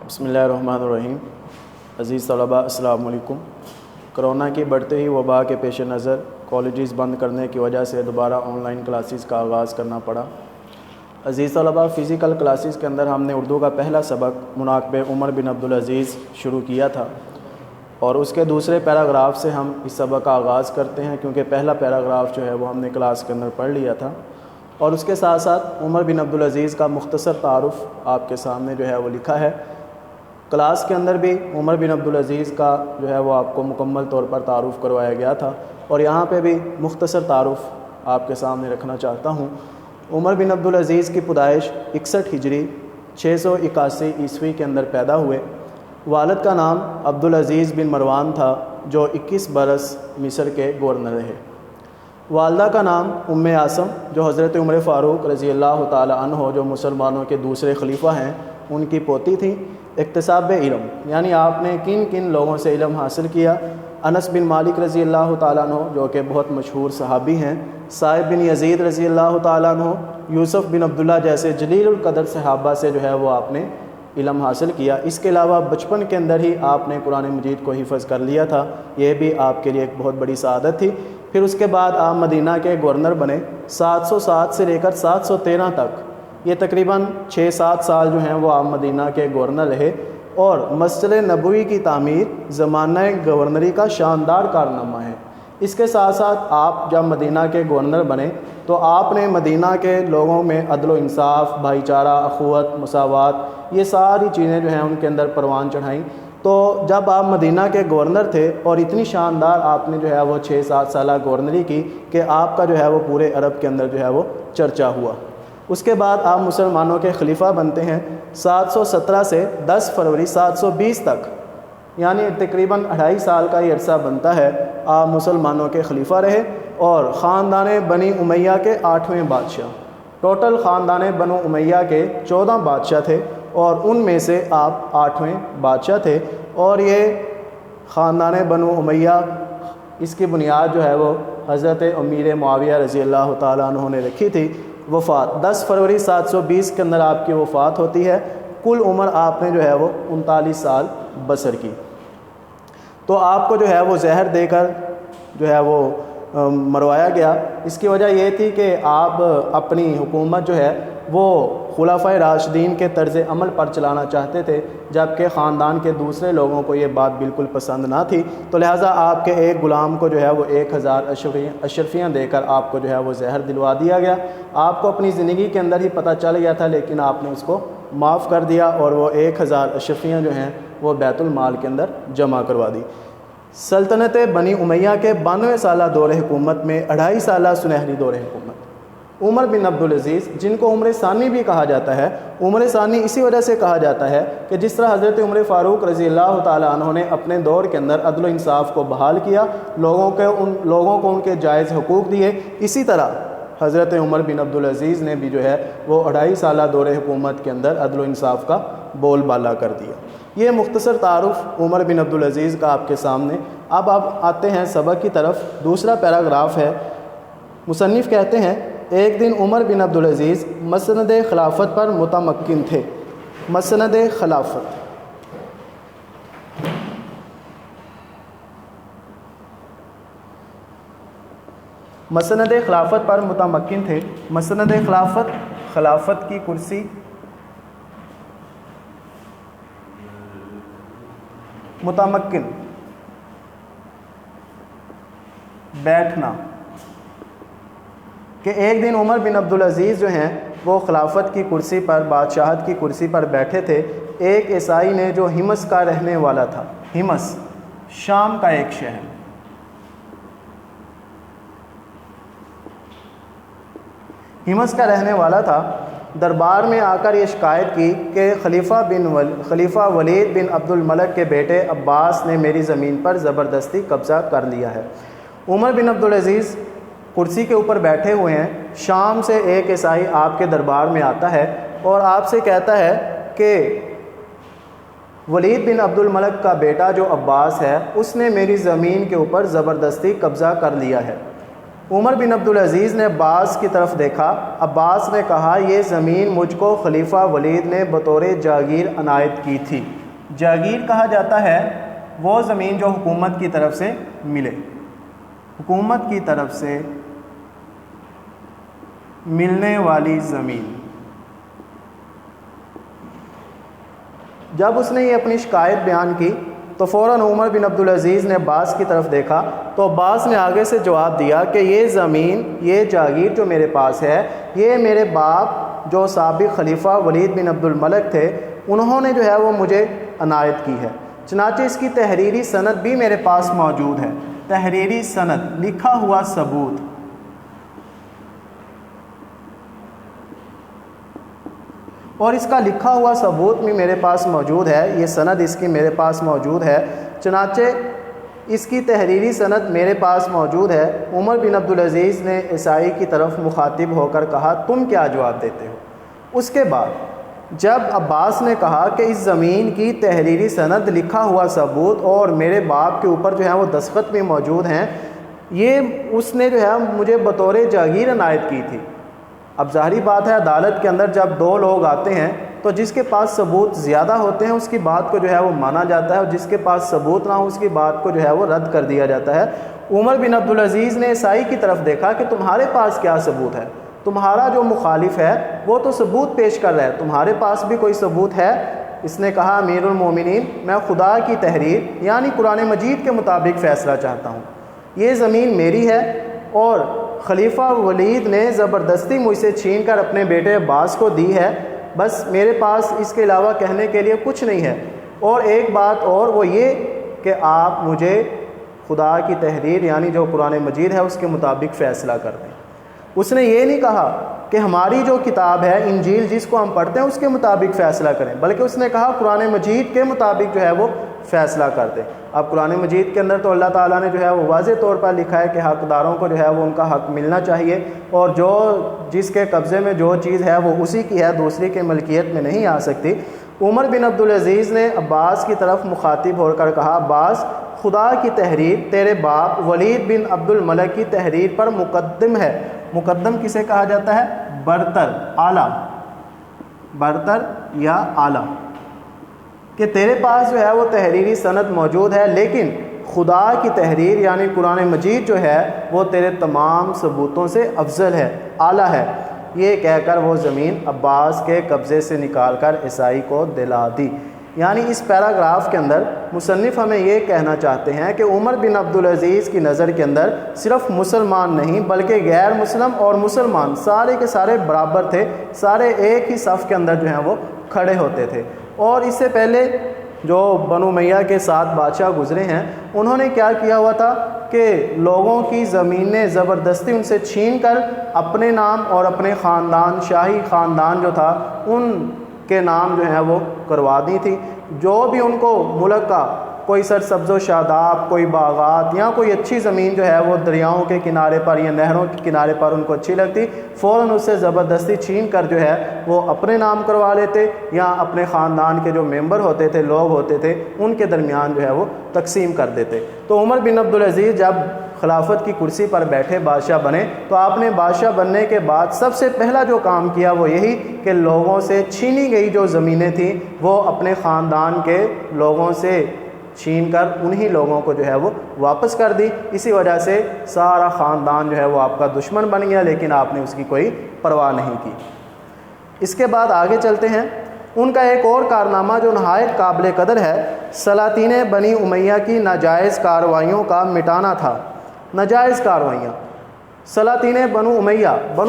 بسم اللہ الرحمن الرحیم۔ عزیز طلباء السلام علیکم۔ کرونا کی بڑھتے ہی وبا کے پیش نظر کالجز بند کرنے کی وجہ سے دوبارہ آن لائن کلاسز کا آغاز کرنا پڑا۔ عزیز طلباء، فزیکل کلاسز کے اندر ہم نے اردو کا پہلا سبق مناقب عمر بن عبدالعزیز شروع کیا تھا، اور اس کے دوسرے پیراگراف سے ہم اس سبق کا آغاز کرتے ہیں، کیونکہ پہلا پیراگراف جو ہے وہ ہم نے کلاس کے اندر پڑھ لیا تھا، اور اس کے ساتھ ساتھ عمر بن عبدالعزیز کا مختصر تعارف آپ کے سامنے جو ہے وہ لکھا ہے۔ کلاس کے اندر بھی عمر بن عبدالعزیز کا جو ہے وہ آپ کو مکمل طور پر تعارف کروایا گیا تھا، اور یہاں پہ بھی مختصر تعارف آپ کے سامنے رکھنا چاہتا ہوں۔ عمر بن عبدالعزیز کی پیدائش 61 ہجری 681 عیسوی کے اندر پیدا ہوئے۔ والد کا نام عبدالعزیز بن مروان تھا، جو 21 برس مصر کے گورنر رہے۔ والدہ کا نام عاصم، جو حضرت عمر فاروق رضی اللہ تعالی عنہ، جو مسلمانوں کے دوسرے خلیفہ ہیں، ان کی پوتی تھی۔ اکتساب علم، یعنی آپ نے کن کن لوگوں سے علم حاصل کیا؟ انس بن مالک رضی اللہ تعالیٰ عنہ، جو کہ بہت مشہور صحابی ہیں، صائب بن یزید رضی اللہ تعالیٰ عنہ، یوسف بن عبداللہ جیسے جلیل القدر صحابہ سے جو ہے وہ آپ نے علم حاصل کیا۔ اس کے علاوہ بچپن کے اندر ہی آپ نے قرآن مجید کو حفظ کر لیا تھا، یہ بھی آپ کے لیے ایک بہت بڑی سعادت تھی۔ پھر اس کے بعد آپ مدینہ کے گورنر بنے۔ 707 سے لے کر 713 تک، یہ تقریباً 6-7 سال جو ہیں وہ آپ مدینہ کے گورنر رہے، اور مسجد نبوی کی تعمیر زمانہ گورنری کا شاندار کارنامہ ہے۔ اس کے ساتھ ساتھ آپ جب مدینہ کے گورنر بنے تو آپ نے مدینہ کے لوگوں میں عدل و انصاف، بھائی چارہ، اخوت، مساوات، یہ ساری چیزیں جو ہیں ان کے اندر پروان چڑھائیں۔ تو جب آپ مدینہ کے گورنر تھے اور اتنی شاندار آپ نے جو ہے وہ 6-7 سالہ گورنری کی کہ آپ کا جو ہے وہ پورے عرب کے اندر جو ہے وہ چرچا ہوا۔ اس کے بعد آپ مسلمانوں کے خلیفہ بنتے ہیں 717 سے 10 فروری 720 تک، یعنی تقریباً 2.5 سال کا یہ عرصہ بنتا ہے آپ مسلمانوں کے خلیفہ رہے، اور خاندان بنی امیہ کے 8ویں بادشاہ۔ ٹوٹل خاندان بنو امیہ کے 14 بادشاہ تھے، اور ان میں سے آپ 8ویں بادشاہ تھے، اور یہ خاندان بنو امیہ، اس کی بنیاد جو ہے وہ حضرت امیر معاویہ رضی اللہ تعالیٰ عنہ نے رکھی تھی۔ وفات 10 فروری 720 کے اندر آپ کی وفات ہوتی ہے۔ کل عمر آپ نے جو ہے وہ 39 سال بسر کی۔ تو آپ کو جو ہے وہ زہر دے کر جو ہے وہ مروایا گیا۔ اس کی وجہ یہ تھی کہ آپ اپنی حکومت جو ہے وہ خلفائے راشدین کے طرز عمل پر چلانا چاہتے تھے، جبکہ خاندان کے دوسرے لوگوں کو یہ بات بالکل پسند نہ تھی، تو لہٰذا آپ کے ایک غلام کو جو ہے وہ 1000 اشرفیاں دے کر آپ کو جو ہے وہ زہر دلوا دیا گیا۔ آپ کو اپنی زندگی کے اندر ہی پتہ چل گیا تھا، لیکن آپ نے اس کو معاف کر دیا، اور وہ 1000 اشرفیاں جو ہیں وہ بیت المال کے اندر جمع کروا دی۔ سلطنت بنی امیہ کے 92 سالہ دور حکومت میں 2.5 سالہ سنہری دور حکومت عمر بن عبدالعزیز، جن کو عمر ثانی بھی کہا جاتا ہے، عمر ثانی اسی وجہ سے کہا جاتا ہے کہ جس طرح حضرت عمر فاروق رضی اللہ تعالیٰ عنہ نے اپنے دور کے اندر عدل و انصاف کو بحال کیا، لوگوں کو ان کے جائز حقوق دیے، اسی طرح حضرت عمر بن عبدالعزیز نے بھی جو ہے وہ 2.5 سالہ دور حکومت کے اندر عدل و انصاف کا بول بالا کر دیا۔ یہ مختصر تعارف عمر بن عبدالعزیز کا آپ کے سامنے۔ اب آپ آتے ہیں سبق کی طرف۔ دوسرا پیراگراف ہے، مصنف کہتے ہیں ایک دن عمر بن عبدالعزیز مسند خلافت پر متمکن تھے۔ مسند خلافت، مسند خلافت پر متمکن تھے۔ مسند خلافت، خلافت کی کرسی، متمکن بیٹھنا، کہ ایک دن عمر بن عبدالعزیز جو ہیں وہ خلافت کی کرسی پر، بادشاہت کی کرسی پر بیٹھے تھے۔ ایک عیسائی نے جو ہمس کا رہنے والا تھا، ہمس شام کا ایک شہر، ہمس کا رہنے والا تھا، دربار میں آ کر یہ شکایت کی کہ خلیفہ ولید بن عبد الملک کے بیٹے عباس نے میری زمین پر زبردستی قبضہ کر لیا ہے۔ عمر بن عبدالعزیز کرسی کے اوپر بیٹھے ہوئے ہیں، شام سے ایک عیسائی آپ کے دربار میں آتا ہے اور آپ سے کہتا ہے کہ ولید بن عبد الملک کا بیٹا جو عباس ہے، اس نے میری زمین کے اوپر زبردستی قبضہ کر لیا ہے۔ عمر بن عبدالعزیز نے عباس کی طرف دیکھا۔ عباس نے کہا یہ زمین مجھ کو خلیفہ ولید نے بطور جاگیر عنایت کی تھی۔ جاگیر کہا جاتا ہے وہ زمین جو حکومت کی طرف سے ملے، حکومت کی طرف سے ملنے والی زمین۔ جب اس نے یہ اپنی شکایت بیان کی تو فوراً عمر بن عبدالعزیز نے عباس کی طرف دیکھا تو عباس نے آگے سے جواب دیا کہ یہ زمین، یہ جاگیر جو میرے پاس ہے، یہ میرے باپ جو سابق خلیفہ ولید بن عبد الملک تھے انہوں نے جو ہے وہ مجھے عنایت کی ہے۔ چنانچہ اس کی تحریری سند بھی میرے پاس موجود ہے، تحریری سند، لکھا ہوا ثبوت۔ اور اس کا لکھا ہوا ثبوت بھی میرے پاس موجود ہے، یہ سند اس کی میرے پاس موجود ہے۔ چنانچہ اس کی تحریری سند میرے پاس موجود ہے۔ عمر بن عبدالعزیز نے عیسائی کی طرف مخاطب ہو کر کہا تم کیا جواب دیتے ہو؟ اس کے بعد جب عباس نے کہا کہ اس زمین کی تحریری سند، لکھا ہوا ثبوت اور میرے باپ کے اوپر جو ہے وہ دستخط بھی موجود ہیں، یہ اس نے جو ہے مجھے بطور جاگیر عنایت کی تھی۔ اب ظاہری بات ہے عدالت کے اندر جب دو لوگ آتے ہیں تو جس کے پاس ثبوت زیادہ ہوتے ہیں اس کی بات کو جو ہے وہ مانا جاتا ہے، اور جس کے پاس ثبوت نہ ہو اس کی بات کو جو ہے وہ رد کر دیا جاتا ہے۔ عمر بن عبدالعزیز نے عیسائی کی طرف دیکھا کہ تمہارے پاس کیا ثبوت ہے؟ تمہارا جو مخالف ہے وہ تو ثبوت پیش کر رہا ہے، تمہارے پاس بھی کوئی ثبوت ہے؟ اس نے کہا امیر المومنین، میں خدا کی تحریر یعنی قرآن مجید کے مطابق فیصلہ چاہتا ہوں۔ یہ زمین میری ہے اور خلیفہ ولید نے زبردستی مجھ سے چھین کر اپنے بیٹے عباس کو دی ہے، بس میرے پاس اس کے علاوہ کہنے کے لیے کچھ نہیں ہے۔ اور ایک بات اور وہ یہ کہ آپ مجھے خدا کی تحریر یعنی جو قرآن مجید ہے اس کے مطابق فیصلہ کر دیں۔ اس نے یہ نہیں کہا کہ ہماری جو کتاب ہے انجیل جس کو ہم پڑھتے ہیں اس کے مطابق فیصلہ کریں، بلکہ اس نے کہا قرآن مجید کے مطابق جو ہے وہ فیصلہ کر دیں۔ اب قرآن مجید کے اندر تو اللہ تعالیٰ نے جو ہے وہ واضح طور پر لکھا ہے کہ حقداروں کو جو ہے وہ ان کا حق ملنا چاہیے، اور جو جس کے قبضے میں جو چیز ہے وہ اسی کی ہے، دوسری کے ملکیت میں نہیں آ سکتی۔ عمر بن عبدالعزیز نے عباس کی طرف مخاطب ہو کر کہا عباس، خدا کی تحریر تیرے باپ ولید بن عبد الملک کی تحریر پر مقدم ہے۔ مقدم کسے کہا جاتا ہے؟ برتر، اعلیٰ، برتر یا اعلیٰ، کہ تیرے پاس جو ہے وہ تحریری سند موجود ہے، لیکن خدا کی تحریر یعنی قرآن مجید جو ہے وہ تیرے تمام ثبوتوں سے افضل ہے، اعلیٰ ہے۔ یہ کہہ کر وہ زمین عباس کے قبضے سے نکال کر عیسائی کو دلا دی۔ یعنی اس پیراگراف کے اندر مصنف ہمیں یہ کہنا چاہتے ہیں کہ عمر بن عبدالعزیز کی نظر کے اندر صرف مسلمان نہیں بلکہ غیر مسلم اور مسلمان سارے کے سارے برابر تھے، سارے ایک ہی صف کے اندر جو ہیں وہ کھڑے ہوتے تھے۔ اور اس سے پہلے جو بنو امیہ کے 7 بادشاہ گزرے ہیں انہوں نے کیا کیا ہوا تھا کہ لوگوں کی زمینیں زبردستی ان سے چھین کر اپنے نام اور اپنے خاندان، شاہی خاندان جو تھا ان کے نام جو ہیں وہ کروا دی تھی۔ جو بھی ان کو ملک کا کوئی سرسبز و شاداب، کوئی باغات یا کوئی اچھی زمین جو ہے وہ دریاؤں کے کنارے پر یا نہروں کے کنارے پر ان کو اچھی لگتی، فوراً اس سے زبردستی چھین کر جو ہے وہ اپنے نام کروا لیتے یا اپنے خاندان کے جو ممبر ہوتے تھے، لوگ ہوتے تھے، ان کے درمیان جو ہے وہ تقسیم کر دیتے۔ تو عمر بن عبدالعزیز جب خلافت کی کرسی پر بیٹھے، بادشاہ بنے، تو آپ نے بادشاہ بننے کے بعد سب سے پہلا جو کام کیا وہ یہی کہ لوگوں سے چھینی گئی جو زمینیں تھیں وہ اپنے خاندان کے لوگوں سے چھین کر انہی لوگوں کو جو ہے وہ واپس کر دی۔ اسی وجہ سے سارا خاندان جو ہے وہ آپ کا دشمن بن گیا، لیکن آپ نے اس کی کوئی پرواہ نہیں کی۔ اس کے بعد آگے چلتے ہیں۔ ان کا ایک اور کارنامہ جو نہایت قابل قدر ہے، سلاطین بنی امیہ کی ناجائز کارروائیوں کا مٹانا تھا۔ ناجائز کارروائیاں، سلاطین بنو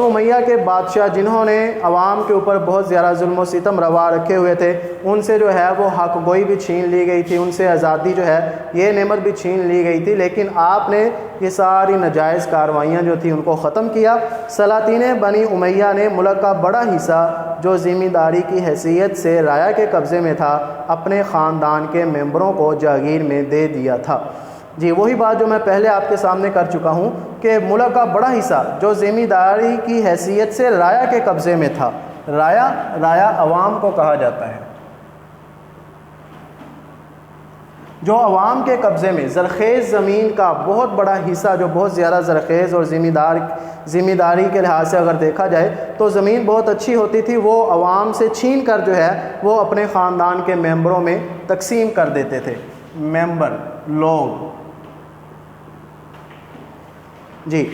امیہ کے بادشاہ جنہوں نے عوام کے اوپر بہت زیادہ ظلم و ستم روا رکھے ہوئے تھے، ان سے جو ہے وہ حق گوئی بھی چھین لی گئی تھی، ان سے آزادی جو ہے یہ نعمت بھی چھین لی گئی تھی، لیکن آپ نے یہ ساری ناجائز کارروائیاں جو تھیں ان کو ختم کیا۔ سلاطین بنی امیہ نے ملک کا بڑا حصہ جو ذمہ داری کی حیثیت سے رایا کے قبضے میں تھا اپنے خاندان کے ممبروں کو جاگیر میں دے دیا تھا۔ جی وہی بات جو میں پہلے آپ کے سامنے کر چکا ہوں کہ ملک کا بڑا حصہ جو ذمہ داری کی حیثیت سے رایا کے قبضے میں تھا، رایا عوام کو کہا جاتا ہے، جو عوام کے قبضے میں زرخیز زمین کا بہت بڑا حصہ، جو بہت زیادہ زرخیز اور ذمہ داری کے لحاظ سے اگر دیکھا جائے تو زمین بہت اچھی ہوتی تھی، وہ عوام سے چھین کر جو ہے وہ اپنے خاندان کے ممبروں میں تقسیم کر دیتے تھے۔ ممبر، لوگ، جی،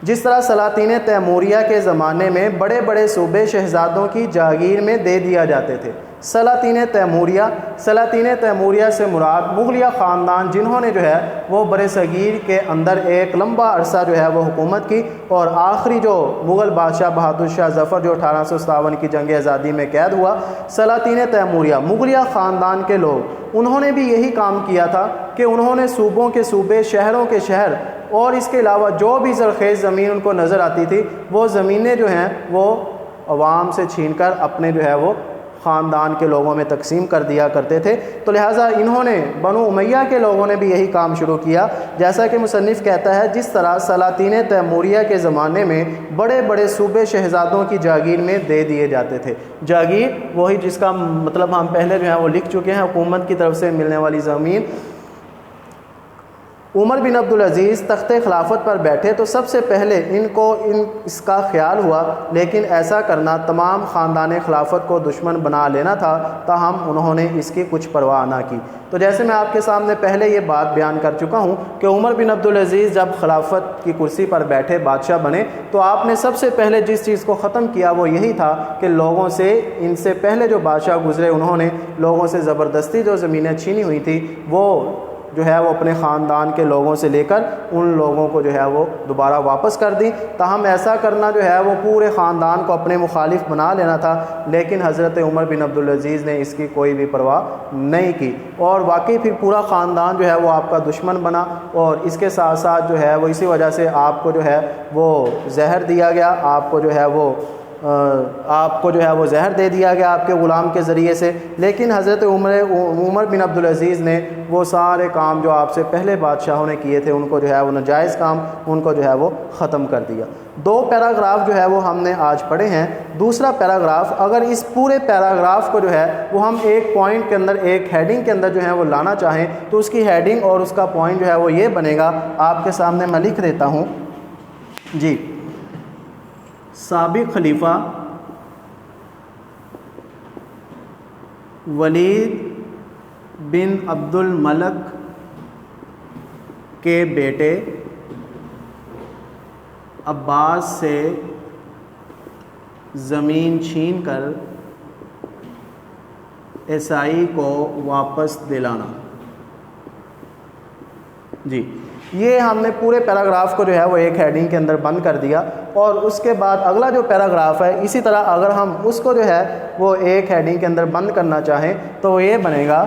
جس طرح سلاطین تیموریہ کے زمانے میں بڑے بڑے صوبے شہزادوں کی جاگیر میں دے دیا جاتے تھے۔ سلاطین تیموریہ سے مراد مغلیہ خاندان، جنہوں نے جو ہے وہ بر صغیر کے اندر ایک لمبا عرصہ جو ہے وہ حکومت کی، اور آخری جو مغل بادشاہ بہادر شاہ ظفر جو 1857 کی جنگ آزادی میں قید ہوا، سلاطین تیموریہ مغلیہ خاندان کے لوگ، انہوں نے بھی یہی کام کیا تھا کہ انہوں نے صوبوں کے صوبے، شہروں کے شہر، اور اس کے علاوہ جو بھی زرخیز زمین ان کو نظر آتی تھی وہ زمینیں جو ہیں وہ عوام سے چھین کر اپنے جو ہے وہ خاندان کے لوگوں میں تقسیم کر دیا کرتے تھے۔ تو لہٰذا انہوں نے بنو امیہ کے لوگوں نے بھی یہی کام شروع کیا، جیسا کہ مصنف کہتا ہے جس طرح سلاطین تیموریہ کے زمانے میں بڑے بڑے صوبے شہزادوں کی جاگیر میں دے دیے جاتے تھے۔ جاگیر وہی جس کا مطلب ہم پہلے جو ہے وہ لکھ چکے ہیں، حکومت کی طرف سے ملنے والی زمین۔ عمر بن عبدالعزیز تخت خلافت پر بیٹھے تو سب سے پہلے اس کا خیال ہوا، لیکن ایسا کرنا تمام خاندان خلافت کو دشمن بنا لینا تھا، تاہم انہوں نے اس کی کچھ پرواہ نہ کی۔ تو جیسے میں آپ کے سامنے پہلے یہ بات بیان کر چکا ہوں کہ عمر بن عبدالعزیز جب خلافت کی کرسی پر بیٹھے، بادشاہ بنے، تو آپ نے سب سے پہلے جس چیز کو ختم کیا وہ یہی تھا کہ لوگوں سے، ان سے پہلے جو بادشاہ گزرے انہوں نے لوگوں سے زبردستی جو زمینیں چھینی ہوئی تھی وہ جو ہے وہ اپنے خاندان کے لوگوں سے لے کر ان لوگوں کو جو ہے وہ دوبارہ واپس کر دی۔ تاہم ایسا کرنا جو ہے وہ پورے خاندان کو اپنے مخالف بنا لینا تھا، لیکن حضرت عمر بن عبدالعزیز نے اس کی کوئی بھی پرواہ نہیں کی، اور واقعی پھر پورا خاندان جو ہے وہ آپ کا دشمن بنا، اور اس کے ساتھ ساتھ جو ہے وہ اسی وجہ سے آپ کو جو ہے وہ زہر دیا گیا، آپ کو جو ہے وہ زہر دے دیا گیا آپ کے غلام کے ذریعے سے۔ لیکن حضرت عمر بن عبدالعزیز نے وہ سارے کام جو آپ سے پہلے بادشاہوں نے کیے تھے ان کو جو ہے وہ ناجائز کام، ان کو جو ہے وہ ختم کر دیا۔ 2 پیراگراف جو ہے وہ ہم نے آج پڑھے ہیں۔ دوسرا پیراگراف، اگر اس پورے پیراگراف کو جو ہے وہ ہم ایک پوائنٹ کے اندر، ایک ہیڈنگ کے اندر جو ہے وہ لانا چاہیں تو اس کی ہیڈنگ اور اس کا پوائنٹ جو ہے وہ یہ بنے گا، آپ کے سامنے میں لکھ دیتا ہوں جی۔ سابق خلیفہ ولید بن عبد الملک کے بیٹے عباس سے زمین چھین کر عیسائی کو واپس دلانا۔ جی، یہ ہم نے پورے پیراگراف کو جو ہے وہ ایک ہیڈنگ کے اندر بند کر دیا، اور اس کے بعد اگلا جو پیراگراف ہے اسی طرح اگر ہم اس کو جو ہے وہ ایک ہیڈنگ کے اندر بند کرنا چاہیں تو وہ یہ بنے گا،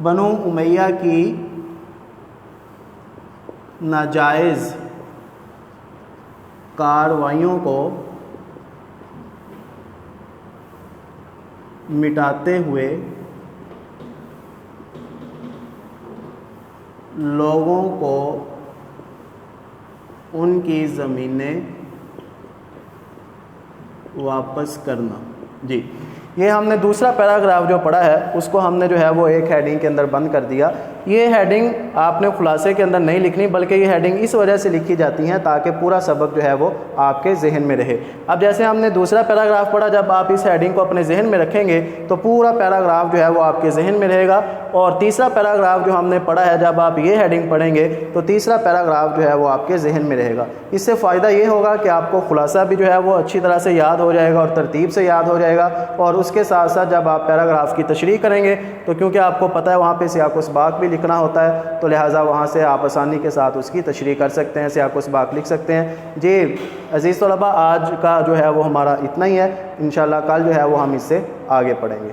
بنو امیہ کی ناجائز کارروائیوں کو مٹاتے ہوئے لوگوں کو ان کی زمینیں واپس کرنا۔ جی، یہ ہم نے دوسرا پیراگراف جو پڑھا ہے اس کو ہم نے جو ہے وہ ایک ہیڈنگ کے اندر بند کر دیا۔ یہ ہیڈنگ آپ نے خلاصے کے اندر نہیں لکھنی، بلکہ یہ ہیڈنگ اس وجہ سے لکھی جاتی ہیں تاکہ پورا سبق جو ہے وہ آپ کے ذہن میں رہے۔ اب جیسے ہم نے دوسرا پیراگراف پڑھا، جب آپ اس ہیڈنگ کو اپنے ذہن میں رکھیں گے تو پورا پیراگراف جو ہے وہ آپ کے ذہن میں رہے گا، اور تیسرا پیراگراف جو ہم نے پڑھا ہے جب آپ یہ ہیڈنگ پڑھیں گے تو تیسرا پیراگراف جو ہے وہ آپ کے ذہن میں رہے گا۔ اس سے فائدہ یہ ہوگا کہ آپ کو خلاصہ بھی جو ہے وہ اچھی طرح سے یاد ہو جائے گا اور ترتیب سے یاد ہو جائے گا، اور اس کے ساتھ ساتھ جب آپ پیراگراف کی تشریح کریں گے تو کیونکہ آپ کو پتہ ہے وہاں پہ سیاق و سباق بھی لکھنا ہوتا ہے تو لہٰذا وہاں سے آپ آسانی کے ساتھ اس کی تشریح کر سکتے ہیں، سیاق و سباق لکھ سکتے ہیں۔ جی عزیز طلباء، آج کا جو ہے وہ ہمارا اتنا ہی ہے، انشاءاللہ کل جو ہے وہ ہم اس سے آگے پڑھیں گے۔